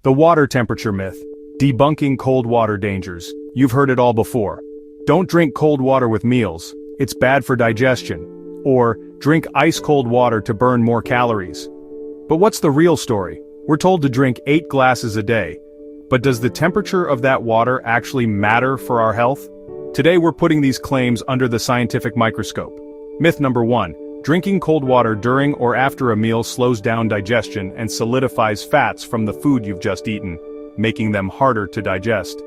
The water temperature myth. Debunking cold water dangers. You've heard it all before. Don't drink cold water with meals, it's bad for digestion. Or, drink ice-cold water to burn more calories. But what's the real story? We're told to drink 8 glasses a day. But does the temperature of that water actually matter for our health? Today we're putting these claims under the scientific microscope. Myth number 1. Drinking cold water during or after a meal slows down digestion and solidifies fats from the food you've just eaten, making them harder to digest.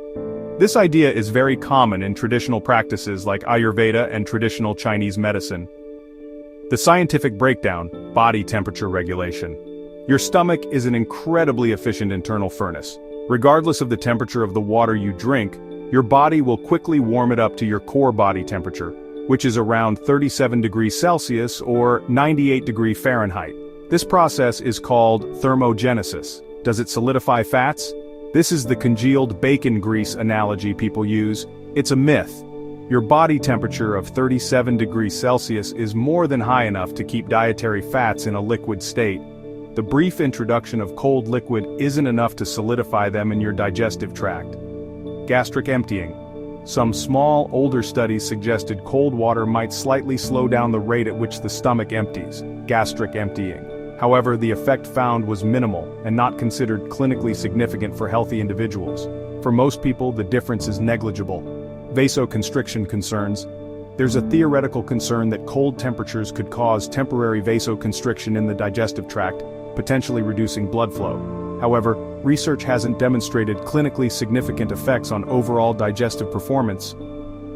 This idea is very common in traditional practices like Ayurveda and traditional Chinese medicine. The scientific breakdown: body temperature regulation. Your stomach is an incredibly efficient internal furnace. Regardless of the temperature of the water you drink, your body will quickly warm it up to your core body temperature, which is around 37 degrees Celsius or 98 degrees Fahrenheit. This process is called thermogenesis. Does it solidify fats? This is the congealed bacon grease analogy people use. It's a myth. Your body temperature of 37 degrees Celsius is more than high enough to keep dietary fats in a liquid state. The brief introduction of cold liquid isn't enough to solidify them in your digestive tract. Gastric emptying. Some small, older studies suggested cold water might slightly slow down the rate at which the stomach empties, gastric emptying. However, the effect found was minimal and not considered clinically significant for healthy individuals. For most people, the difference is negligible. Vasoconstriction concerns. There's a theoretical concern that cold temperatures could cause temporary vasoconstriction in the digestive tract, potentially reducing blood flow. However, research hasn't demonstrated clinically significant effects on overall digestive performance.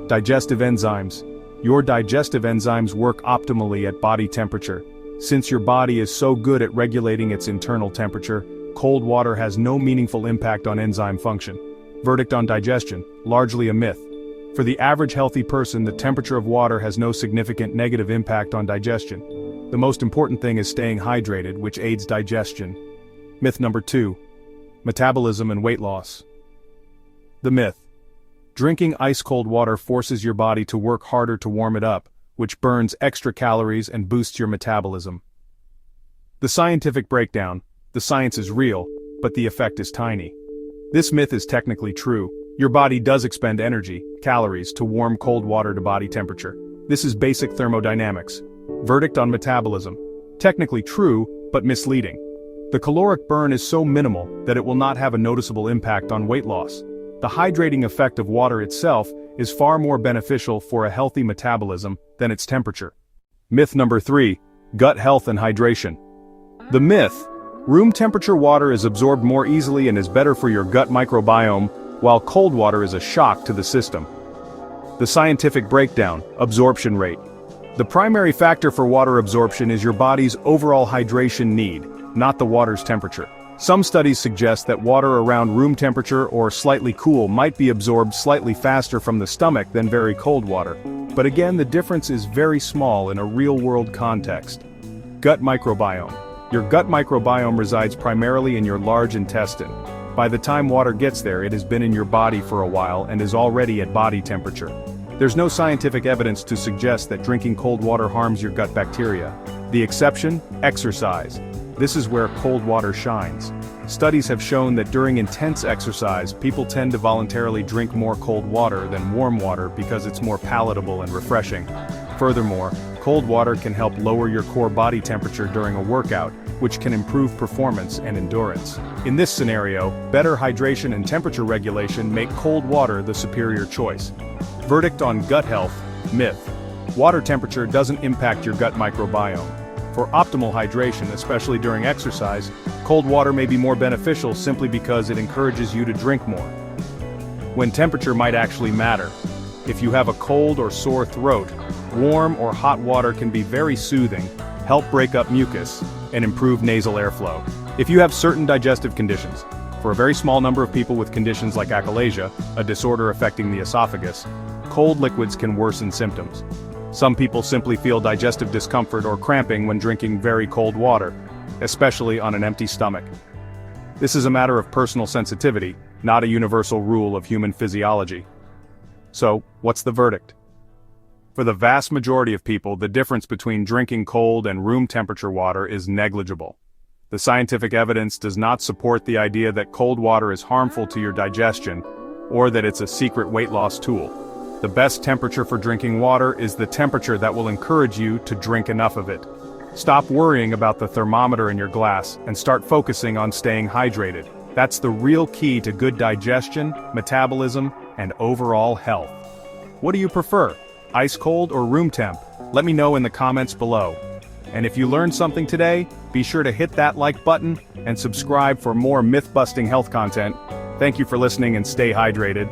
Digestive enzymes. Your digestive enzymes work optimally at body temperature. Since your body is so good at regulating its internal temperature, cold water has no meaningful impact on enzyme function. Verdict on digestion: largely a myth. For the average healthy person, the temperature of water has no significant negative impact on digestion. The most important thing is staying hydrated, which aids digestion. Myth number 2. Metabolism and weight loss. The myth. Drinking ice-cold water forces your body to work harder to warm it up, which burns extra calories and boosts your metabolism. The scientific breakdown. The science is real, but the effect is tiny. This myth is technically true. Your body does expend energy, calories, to warm cold water to body temperature. This is basic thermodynamics. Verdict on metabolism. Technically true, but misleading. The caloric burn is so minimal that it will not have a noticeable impact on weight loss. The hydrating effect of water itself is far more beneficial for a healthy metabolism than its temperature. Myth number 3. Gut health and hydration. The myth. Room temperature water is absorbed more easily and is better for your gut microbiome, while cold water is a shock to the system. The scientific breakdown: absorption rate. The primary factor for water absorption is your body's overall hydration need, not the water's temperature. Some studies suggest that water around room temperature or slightly cool might be absorbed slightly faster from the stomach than very cold water. But again, the difference is very small in a real-world context. Gut microbiome. Your gut microbiome resides primarily in your large intestine. By the time water gets there, it has been in your body for a while and is already at body temperature. There's no scientific evidence to suggest that drinking cold water harms your gut bacteria. The exception? Exercise. This is where cold water shines. Studies have shown that during intense exercise, people tend to voluntarily drink more cold water than warm water because it's more palatable and refreshing. Furthermore, cold water can help lower your core body temperature during a workout, which can improve performance and endurance. In this scenario, better hydration and temperature regulation make cold water the superior choice. Verdict on gut health. Myth. Water temperature doesn't impact your gut microbiome. For optimal hydration, especially during exercise, cold water may be more beneficial simply because it encourages you to drink more. When temperature might actually matter. If you have a cold or sore throat, warm or hot water can be very soothing, help break up mucus, and improve nasal airflow. If you have certain digestive conditions, for a very small number of people with conditions like achalasia, a disorder affecting the esophagus, cold liquids can worsen symptoms. Some people simply feel digestive discomfort or cramping when drinking very cold water, especially on an empty stomach. This is a matter of personal sensitivity, not a universal rule of human physiology. So, what's the verdict? For the vast majority of people, the difference between drinking cold and room temperature water is negligible. The scientific evidence does not support the idea that cold water is harmful to your digestion, or that it's a secret weight loss tool. The best temperature for drinking water is the temperature that will encourage you to drink enough of it. Stop worrying about the thermometer in your glass and start focusing on staying hydrated. That's the real key to good digestion, metabolism, and overall health. What do you prefer, ice cold or room temp? Let me know in the comments below. And if you learned something today, be sure to hit that like button and subscribe for more myth-busting health content. Thank you for listening and stay hydrated.